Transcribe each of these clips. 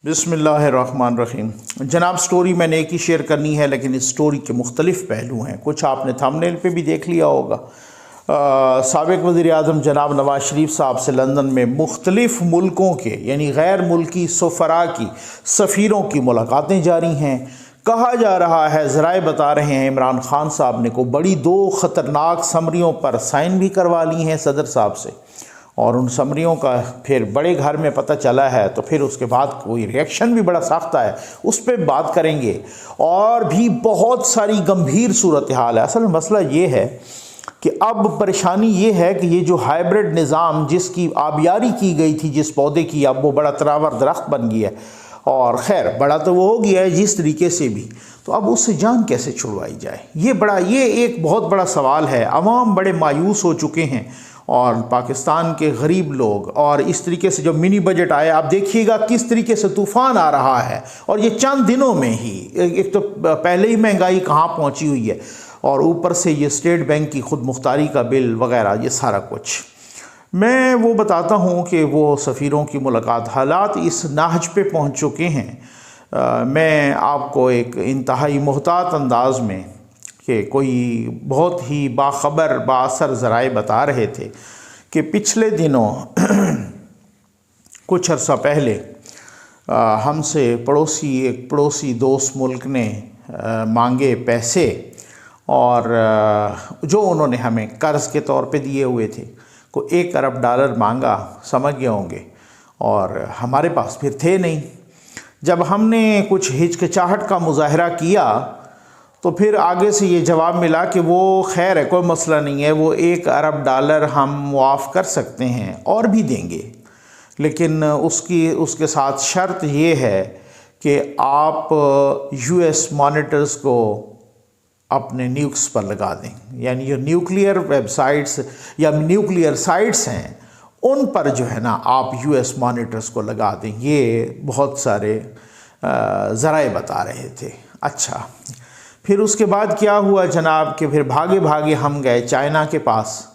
बिस्मिल्लाहिर्रहमानिर्रहीम। जनाब, स्टोरी मैंने एक ही शेयर करनी है, लेकिन इस स्टोरी के मुख्तलिफ़ पहलू हैं। कुछ आपने थंबनेल पे भी देख लिया होगा। साबिक़ वज़ीर-ए-आज़म जनाब नवाज़ शरीफ साहब से लंदन में मुख्तलिफ़ मुल्कों के यानी गैर मुल्की सफ़रा की सफ़ीरों की मुलाकातें जारी हैं। कहा जा रहा है, ज़राए बता रहे हैं, इमरान खान साहब ने को बड़ी 2 ख़तरनाक समरियों पर साइन भी करवा ली हैं सदर साहब से, और उन समरियों का फिर बड़े घर में पता चला है, तो फिर उसके बाद कोई रिएक्शन भी बड़ा सख्त है, उस पर बात करेंगे। और भी बहुत सारी गंभीर सूरत हाल है। असल मसला ये है कि अब परेशानी ये है कि ये जो हाइब्रिड निज़ाम जिसकी आबियारी की गई थी जिस पौधे की, अब वो बड़ा तरावर दरख्त बन गया है, और खैर बड़ा तो वो हो गया है जिस तरीके से भी, तो अब उससे जान कैसे छुड़वाई जाए, ये एक बहुत बड़ा सवाल है। अवाम बड़े मायूस हो चुके हैं, और पाकिस्तान के गरीब लोग, और इस तरीके से जो मिनी बजट आया, आप देखिएगा किस तरीके से तूफ़ान आ रहा है, और ये चंद दिनों में ही, एक तो पहले ही महंगाई कहाँ पहुँची हुई है, और ऊपर से ये स्टेट बैंक की खुद मुख्तारी का बिल वगैरह, ये सारा कुछ। मैं वो बताता हूँ कि वो सफ़ीरों की मुलाकात, हालात इस नाहज पे पहुँच चुके हैं। मैं आपको एक इंतहाई मोहतात अंदाज में कि कोई बहुत ही बाखबर बाअसर ज़राए बता रहे थे कि पिछले दिनों कुछ अर्सा पहले हमसे एक पड़ोसी दोस्त मुल्क ने मांगे पैसे, और जो उन्होंने हमें कर्ज़ के तौर पे दिए हुए थे, को $1 अरब मांगा, समझ गए होंगे, और हमारे पास फिर थे नहीं। जब हमने कुछ हिचकिचाहट का मुजाहरा किया, तो फिर आगे से ये जवाब मिला कि वो खैर है, कोई मसला नहीं है, वो $1 अरब हम मुआफ़ कर सकते हैं और भी देंगे, लेकिन उसके साथ शर्त ये है कि आप US मॉनिटर्स को अपने न्यूक्स पर लगा दें, यानी जो न्यूक्लियर वेबसाइट्स या न्यूक्लियर साइट्स हैं उन पर जो है ना आप US मॉनिटर्स को लगा दें। ये बहुत सारे ज़राए बता रहे थे। अच्छा, फिर उसके बाद क्या हुआ जनाब कि फिर भागे भागे हम गए चाइना के पास,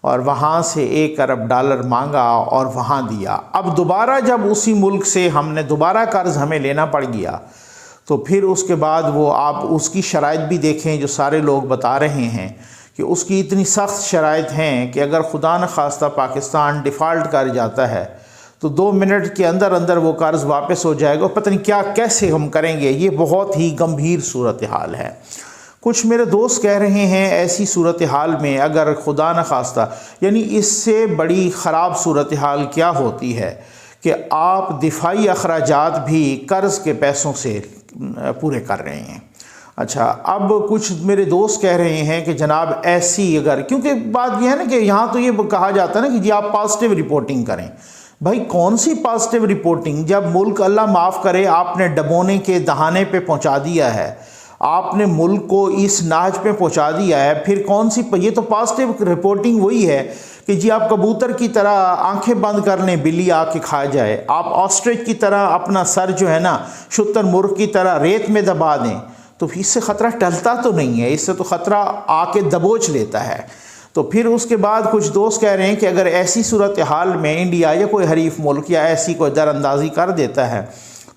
और वहाँ से $1 अरब मांगा और वहाँ दिया। अब दोबारा जब उसी मुल्क से हमने दोबारा कर्ज़ हमें लेना पड़ गया, तो फिर उसके बाद वो आप उसकी शराइत भी देखें जो सारे लोग बता रहे हैं कि उसकी इतनी सख्त शराइत हैं कि अगर खुदा न खास्ता पाकिस्तान डिफ़ॉल्ट कर जाता है तो 2 मिनट के अंदर अंदर वो कर्ज़ वापस हो जाएगा। पता नहीं क्या कैसे हम करेंगे। ये बहुत ही गंभीर सूरत हाल है। कुछ मेरे दोस्त कह रहे हैं ऐसी सूरत हाल में अगर खुदा न खास्ता, यानी इससे बड़ी ख़राब सूरत हाल क्या होती है कि आप दिफाई अखराजात भी कर्ज़ के पैसों से पूरे कर रहे हैं। अच्छा, अब कुछ मेरे दोस्त कह रहे हैं कि जनाब ऐसी अगर, क्योंकि बात यह है ना कि यहाँ तो ये कहा जाता है ना कि जी आप पॉजिटिव रिपोर्टिंग करें। भाई कौन सी पॉजिटिव रिपोर्टिंग, जब मुल्क अल्लाह माफ़ करे आपने डबोने के दहाने पे पहुँचा दिया है, आपने मुल्क को इस नाज पे पहुँचा दिया है, फिर कौन सी, ये तो पॉजिटिव रिपोर्टिंग वही है कि जी आप कबूतर की तरह आंखें बंद कर लें, बिल्ली आके खा जाए, आप ऑस्ट्रिच की तरह अपना सर जो है ना शुतुरमुर्ग की तरह रेत में दबा दें, तो इससे ख़तरा टलता तो नहीं है, इससे तो ख़तरा आके दबोच लेता है। तो फिर उसके बाद कुछ दोस्त कह रहे हैं कि अगर ऐसी सूरत हाल में इंडिया या कोई हरीफ मुल्क या ऐसी कोई दरअंदाज़ी कर देता है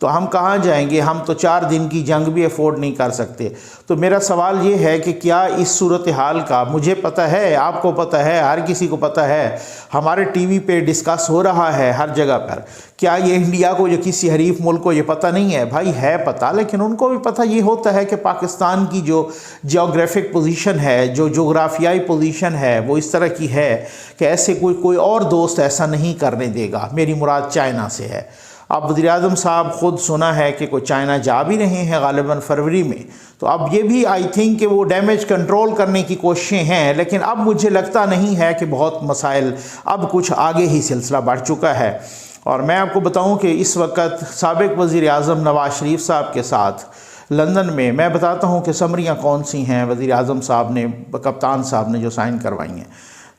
तो हम कहाँ जाएंगे, हम तो 4 दिन की जंग भी अफोर्ड नहीं कर सकते। तो मेरा सवाल ये है कि क्या इस सूरत हाल का, मुझे पता है, आपको पता है, हर किसी को पता है, हमारे टीवी पे डिस्कस हो रहा है हर जगह पर, क्या ये इंडिया को या किसी हरीफ मुल्क को ये पता नहीं है? भाई है पता, लेकिन उनको भी पता ये होता है कि पाकिस्तान की जो जियोग्राफिक पोजीशन है, जो जोग्राफियाई पोजीशन है, वो इस तरह की है कि ऐसे कोई और दोस्त ऐसा नहीं करने देगा। मेरी मुराद चाइना से है। अब वज़ीर-ए-आज़म साहब ख़ुद सुना है कि कोई चाइना जा भी रहे हैं ग़ालिबन फरवरी में, तो अब ये भी आई थिंक कि वो डैमेज कंट्रोल करने की कोशिशें हैं, लेकिन अब मुझे लगता नहीं है कि बहुत मसाइल, अब कुछ आगे ही सिलसिला बढ़ चुका है। और मैं आपको बताऊं कि इस वक्त साबिक़ वज़ीर-ए-आज़म नवाज़ शरीफ साहब के साथ लंदन में, मैं बताता हूं कि समरियां कौन सी हैं वज़ीर-ए-आज़म साहब ने, कप्तान साहब ने जो साइन करवाई हैं।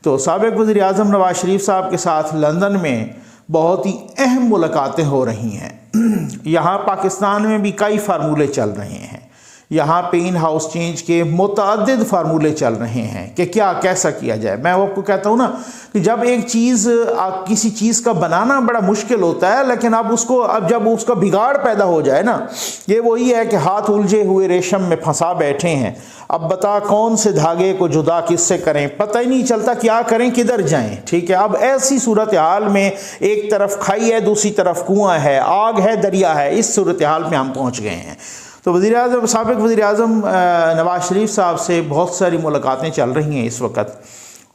तो साबिक़ वज़ीर-ए-आज़म नवाज़ शरीफ साहब के साथ लंदन में बहुत ही अहम मुलाकातें हो रही हैं। यहाँ पाकिस्तान में भी कई फार्मूले चल रहे हैं। यहाँ पे इन हाउस चेंज के मुतअद्दिद फार्मूले चल रहे हैं कि क्या कैसा किया जाए। मैं आपको कहता हूँ ना कि जब एक चीज़ किसी चीज़ का बनाना बड़ा मुश्किल होता है, लेकिन अब जब उसका बिगाड़ पैदा हो जाए ना, ये वही है कि हाथ उलझे हुए रेशम में फंसा बैठे हैं। अब बता कौन से धागे को जुदा किससे करें, पता ही नहीं चलता क्या करें किधर जाएं। ठीक है, अब ऐसी सूरत हाल में एक तरफ खाई है, दूसरी तरफ कुआं है, आग है, दरिया है, इस सूरत हाल में हम पहुँच गए हैं। तो वज़ीर-ए-आज़म, साबिक़ वज़ीर-ए-आज़म नवाज़ शरीफ साहब से बहुत सारी मुलाकातें चल रही हैं इस वक्त,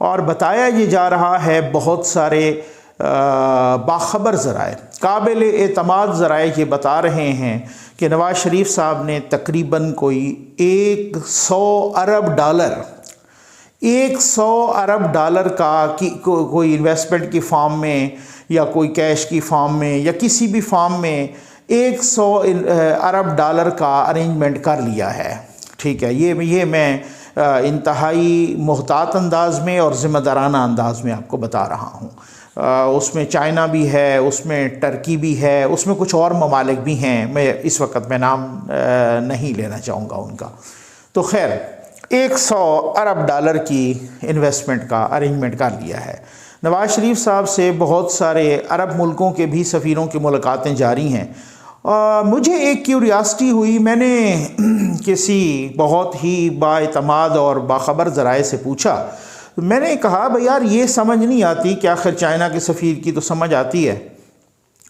और बताया ये जा रहा है, बहुत सारे बाखबर ज़राए, काबिल एतमाद ज़राए ये बता रहे हैं कि नवाज़ शरीफ साहब ने तकरीबन कोई 100 अरब डॉलर का कोई इन्वेस्टमेंट की फॉर्म में या कोई कैश की फॉर्म में या किसी भी फॉर्म में 100 अरब डॉलर का अरेंजमेंट कर लिया है। ठीक है, ये मैं इंतहाई मोहतात अंदाज में और ज़िम्मेदाराना अंदाज में आपको बता रहा हूँ। उसमें चाइना भी है, उसमें टर्की भी है, उसमें कुछ और ममालिक भी हैं, मैं इस वक्त मैं नाम नहीं लेना चाहूँगा उनका। तो खैर 100 अरब डॉलर की इन्वेस्टमेंट का अरेंजमेंट कर लिया है। नवाज़ शरीफ साहब से बहुत सारे अरब मुल्कों के भी सफ़ीरों की मुलाकातें जारी हैं। मुझे एक क्यूरियासिटी हुई, मैंने किसी बहुत ही बाएतमाद और बाखबर ज़राए से पूछा, मैंने कहा भाई यार ये समझ नहीं आती कि आखिर चाइना के सफ़ीर की तो समझ आती है,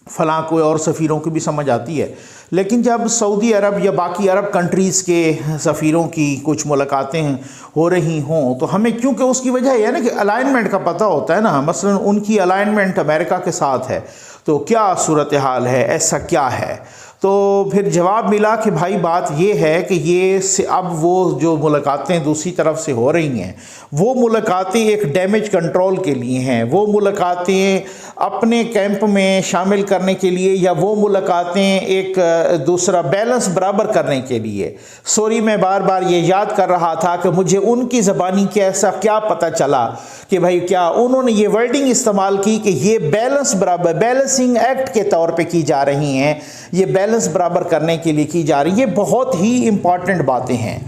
फ़लाँ कोई और सफ़ीरों की भी समझ आती है, लेकिन जब सऊदी अरब या बाकी अरब कंट्रीज़ के सफ़ीरों की कुछ मुलाकातें हो रही हों तो हमें, क्योंकि उसकी वजह यह है ना कि अलाइनमेंट का पता होता है ना, मसलन उनकी अलाइनमेंट अमेरिका के साथ है, तो क्या सूरत हाल है, ऐसा क्या है। तो फिर जवाब मिला कि भाई बात ये है कि ये अब वो जो मुलाकातें दूसरी तरफ से हो रही हैं, वो मुलाकातें एक डैमेज कंट्रोल के लिए हैं, वो मुलाकातें अपने कैंप में शामिल करने के लिए, या वो मुलाकातें एक दूसरा बैलेंस बराबर करने के लिए। सॉरी, मैं बार बार ये याद कर रहा था कि मुझे उनकी ज़बानी कैसा क्या पता चला कि भाई क्या उन्होंने ये वर्डिंग इस्तेमाल की कि ये बैलेंस बराबर, बैलेंसिंग एक्ट के तौर पे की जा रही हैं, ये बैलेंस बराबर करने के लिए की जा रही है। ये बहुत ही इम्पॉर्टेंट बातें हैं,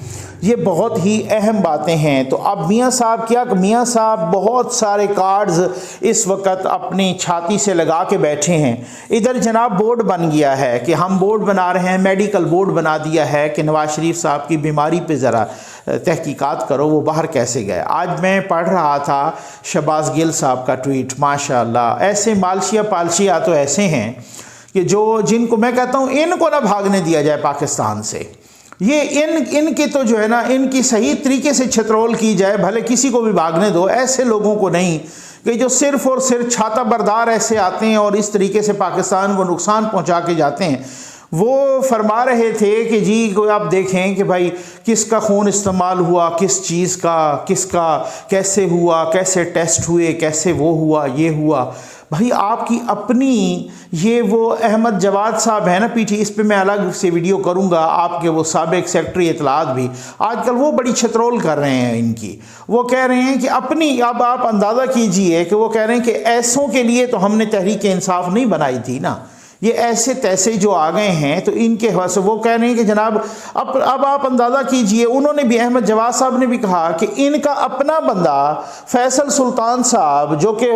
ये बहुत ही अहम बातें हैं। तो अब मियाँ साहब बहुत सारे कार्ड्स इस वक्त अपनी छाती से लगा के बैठे हैं। इधर जनाब बोर्ड बन गया है कि हम बोर्ड बना रहे हैं, मेडिकल बोर्ड बना दिया है कि नवाज़ शरीफ साहब की बीमारी पे ज़रा तहकीकात करो, वो बाहर कैसे गए। आज मैं पढ़ रहा था शहबाज गिल साहब का ट्वीट, माशाल्लाह, ऐसे पालशिया तो ऐसे हैं कि जिनको मैं कहता हूँ इनको ना भागने दिया जाए पाकिस्तान से। ये इनकी तो जो है ना, इनकी सही तरीके से छतरोल की जाए, भले किसी को भी भागने दो, ऐसे लोगों को नहीं कि जो सिर्फ़ और सिर्फ छाता बरदार ऐसे आते हैं और इस तरीके से पाकिस्तान को नुकसान पहुंचा के जाते हैं। वो फरमा रहे थे कि जी कोई आप देखें कि भाई किसका खून इस्तेमाल हुआ, किस चीज़ का, किसका कैसे हुआ, कैसे टेस्ट हुए, कैसे वो हुआ, ये हुआ। भाई आपकी अपनी, ये वो अहमद जवाद साहब है ना पीछे, इस पे मैं अलग से वीडियो करूंगा, आपके वो साबिक सेक्रेटरी इत्तलात भी आजकल वो बड़ी छतरोल कर रहे हैं इनकी। वो कह रहे हैं कि अपनी, अब आप अंदाज़ा कीजिए कि वो कह रहे हैं कि ऐसों के लिए तो हमने तहरीक इंसाफ नहीं बनाई थी ना, ये ऐसे तैसे जो आ गए हैं तो इनके वजह वो कह रहे हैं कि जनाब अब आप अंदाज़ा कीजिए, उन्होंने भी, अहमद जवाद साहब ने भी कहा कि इनका अपना बंदा फैसल सुल्तान साहब जो कि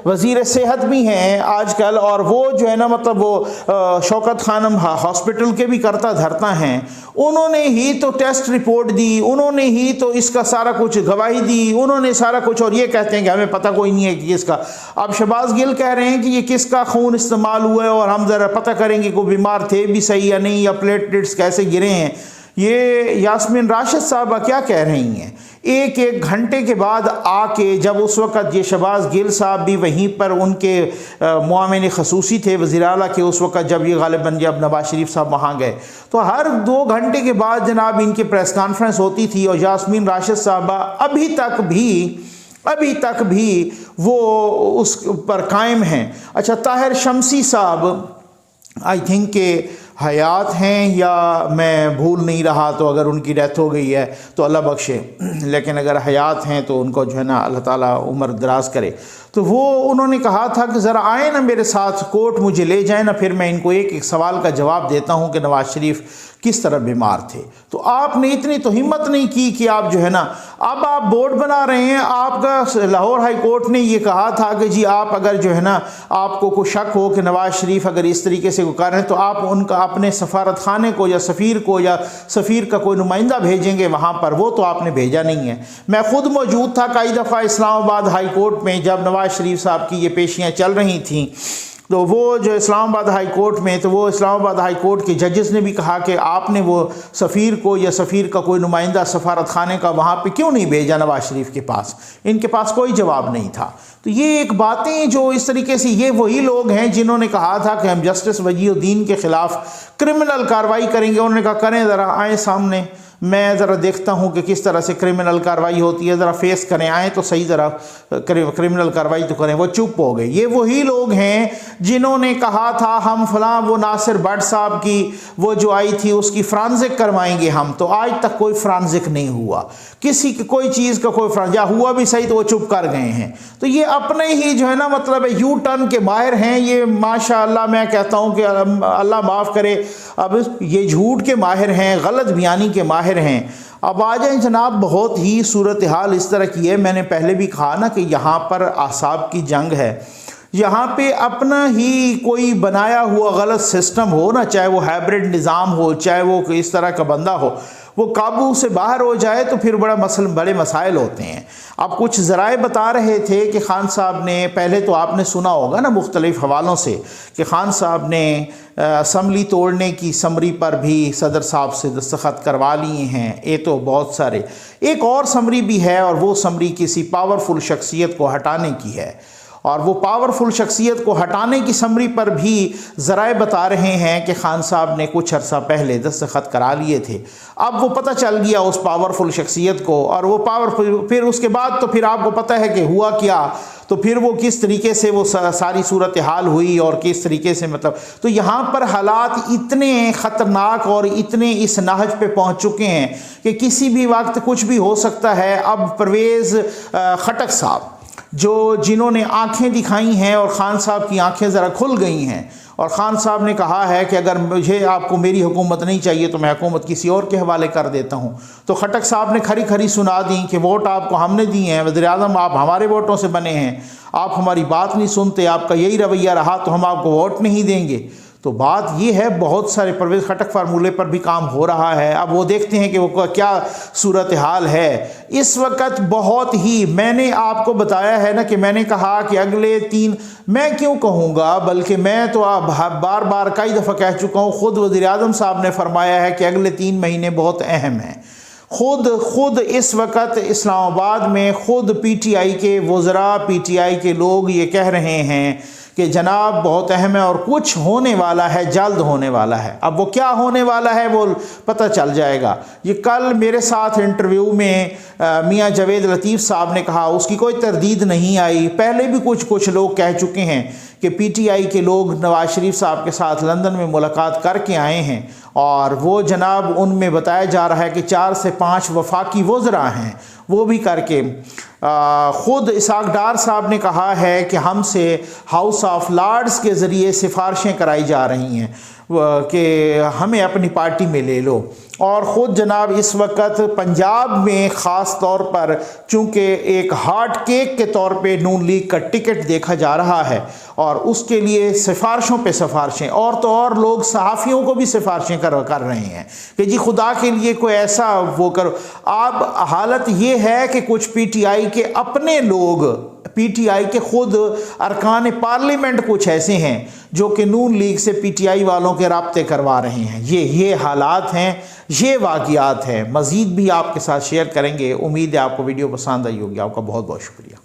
वज़ीर सेहत भी हैं आजकल, और वो जो है ना मतलब वो शौकत खानम हॉस्पिटल के भी करता धरता हैं, उन्होंने ही तो टेस्ट रिपोर्ट दी, उन्होंने ही तो इसका सारा कुछ गवाही दी, उन्होंने सारा कुछ, और ये कहते हैं कि हमें पता कोई नहीं है कि किसका। अब शहबाज गिल कह रहे हैं कि ये किसका खून इस्तेमाल हुआ है और हम ज़रा पता करेंगे कोई बीमार थे भी सही या नहीं, या प्लेटलेट्स कैसे गिरे हैं। ये यास्मीन राशिद साहबा क्या कह रही हैं, एक घंटे के बाद आके, जब उस वक़्त ये शहबाज गिल साहब भी वहीं पर उनके मुआविन खसूसी थे वज़ीर आला के, उस वक़्त जब ये गालिबन जब नवाज़ शरीफ साहब वहाँ गए तो हर 2 घंटे के बाद जनाब इनकी प्रेस कॉन्फ्रेंस होती थी, और यास्मीन राशिद साहबा अभी तक भी वो उस पर कायम हैं। अच्छा, ताहिर शमसी साहब आई थिंक के हयात हैं, या मैं भूल नहीं रहा, तो अगर उनकी डेथ हो गई है तो अल्लाह बख्शे, लेकिन अगर हयात हैं तो उनको जो है ना अल्लाह ताला उम्र दराज करे। तो वो उन्होंने कहा था कि ज़रा आए ना मेरे साथ, कोर्ट मुझे ले जाए ना, फिर मैं इनको एक एक सवाल का जवाब देता हूँ कि नवाज़ शरीफ किस तरह बीमार थे। तो आपने इतनी तो हिम्मत नहीं की कि आप जो है ना, अब आप बोर्ड बना रहे हैं। आपका लाहौर हाई कोर्ट ने ये कहा था कि जी आप अगर जो है ना, आपको कोई शक हो कि नवाज़ शरीफ अगर इस तरीके से वो कर रहे हैं तो आप उनका अपने सफारत खाने को या सफ़ीर का कोई नुमाइंदा भेजेंगे वहाँ पर। वो तो आपने भेजा नहीं है। मैं खुद मौजूद था कई दफ़ा इस्लामाबाद हाई कोर्ट में जब नवाज़ शरीफ साहब की ये पेशियाँ चल रही थीं। तो वो जो इस्लामाबाद हाई कोर्ट में, तो वो इस्लामाबाद हाई कोर्ट के जजेस ने भी कहा कि आपने वो सफ़ीर को या सफ़ीर का कोई नुमाइंदा सफारत खाने का वहाँ पे क्यों नहीं भेजा नवाज़ शरीफ के पास। इनके पास कोई जवाब नहीं था। तो ये एक बातें जो इस तरीके से, ये वही लोग हैं जिन्होंने कहा था कि हम जस्टिस वजीउद्दीन के ख़िलाफ़ क्रिमिनल कार्रवाई करेंगे। उन्होंने कहा करें, ज़रा आए सामने, मैं ज़रा देखता हूँ कि किस तरह से क्रिमिनल कार्रवाई होती है, ज़रा फेस करें, आए तो सही, ज़रा क्रिमिनल कार्रवाई तो करें। वो चुप हो गए। ये वही लोग हैं जिन्होंने कहा था हम फलां, वो नासिर भट्ट साहब की वो जो आई थी उसकी फ्रांजिक करवाएंगे हम, तो आज तक कोई फ्रांजिक नहीं हुआ। किसी की कोई चीज़ का कोई फ्रांस, या हुआ भी सही तो वो चुप कर गए हैं। तो ये अपने ही जो है ना, मतलब यू टर्न के माहिर हैं ये, माशाअल्लाह। मैं कहता हूँ कि अल्लाह माफ़ करे, अब ये झूठ के माहिर हैं, गलत बयानी के माहिर हैं। अब आ जाए जनाब, बहुत ही सूरत हाल इस तरह की है। मैंने पहले भी कहा ना कि यहाँ पर आसाब की जंग है। यहाँ पे अपना ही कोई बनाया हुआ गलत सिस्टम हो ना, चाहे वो हाइब्रिड निज़ाम हो, चाहे वो इस तरह का बंदा हो, वो काबू से बाहर हो जाए तो फिर बड़े मसाइल होते हैं। अब कुछ ज़राए बता रहे थे कि खान साहब ने, पहले तो आपने सुना होगा ना मुख्तलिफ़ हवालों से, कि खान साहब ने असम्बली तोड़ने की समरी पर भी सदर साहब से दस्तखत करवा लिए हैं। ये तो बहुत सारे, एक और समरी भी है, और वो समरी किसी पावरफुल शख्सियत को हटाने की है, और वो पावरफुल शख्सियत को हटाने की समरी पर भी ज़राए बता रहे हैं कि खान साहब ने कुछ अर्सा पहले दस्तखत करा लिए थे। अब वो पता चल गया उस पावरफुल शख्सियत को, और वो पावरफुल, फिर उसके बाद तो फिर आपको पता है कि हुआ क्या, तो फिर वो किस तरीके से वो सारी सूरत हाल हुई और किस तरीके से, मतलब तो यहाँ पर हालात इतने ख़तरनाक और इतने इस नहज पे पहुँच चुके हैं कि किसी भी वक्त कुछ भी हो सकता है। अब परवेज़ खटक साहब जिन्होंने आंखें दिखाई हैं, और ख़ान साहब की आंखें ज़रा खुल गई हैं, और ख़ान साहब ने कहा है कि अगर आपको मेरी हुकूमत नहीं चाहिए तो मैं हुकूमत किसी और के हवाले कर देता हूँ। तो खटक साहब ने खरी खरी सुना दी कि वोट आपको हमने दिए हैं, वज़ीर-ए-आज़म आप हमारे वोटों से बने हैं, आप हमारी बात नहीं सुनते, आपका यही रवैया रहा तो हम आपको वोट नहीं देंगे। तो बात ये है, बहुत सारे परवेज़ खटक फार्मूले पर भी काम हो रहा है। अब वो देखते हैं कि वो क्या सूरत हाल है इस वक्त। बहुत ही, मैंने आपको बताया है ना कि मैंने कहा कि अगले 3, मैं क्यों कहूँगा, बल्कि मैं तो बार बार कई दफ़ा कह चुका हूँ, ख़ुद वज़ीर-ए-आज़म साहब ने फरमाया है कि अगले 3 महीने बहुत अहम हैं। खुद इस वक्त इस्लामाबाद में खुद PTI के वज़रा, PTI के लोग ये कह रहे हैं कि जनाब बहुत अहम है और कुछ होने वाला है, जल्द होने वाला है। अब वो क्या होने वाला है वो पता चल जाएगा। ये कल मेरे साथ इंटरव्यू में मियां जावेद लतीफ़ साहब ने कहा, उसकी कोई तरदीद नहीं आई। पहले भी कुछ लोग कह चुके हैं कि PTI के लोग नवाज़ शरीफ साहब के साथ लंदन में मुलाकात करके आए हैं, और वो जनाब उनमें बताया जा रहा है कि 4 से 5 वफाकी वज़रा हैं, वो भी करके ख़ुद इसाक डार साहब ने कहा है कि हमसे हाउस ऑफ लॉर्ड्स के ज़रिए सिफारिशें कराई जा रही हैं कि हमें अपनी पार्टी में ले लो। और ख़ुद जनाब इस वक्त पंजाब में ख़ास तौर पर चूँकि एक हार्ट केक के तौर पे नून लीग का टिकट देखा जा रहा है, और उसके लिए सिफारिशों पे सिफारिशें, और तो और लोग सहाफ़ियों को भी सिफारिशें कर रहे हैं कि जी खुदा के लिए कोई ऐसा वो करो। अब हालत ये है कि कुछ PTI के अपने लोग, PTI के खुद अरकान पार्लियामेंट कुछ ऐसे हैं जो कि नून लीग से PTI वालों के राब्ते करवा रहे हैं। ये हालात हैं, ये वाक़ियात हैं। मज़ीद भी आपके साथ शेयर करेंगे। उम्मीद है आपको वीडियो पसंद आई होगी। आपका बहुत बहुत शुक्रिया।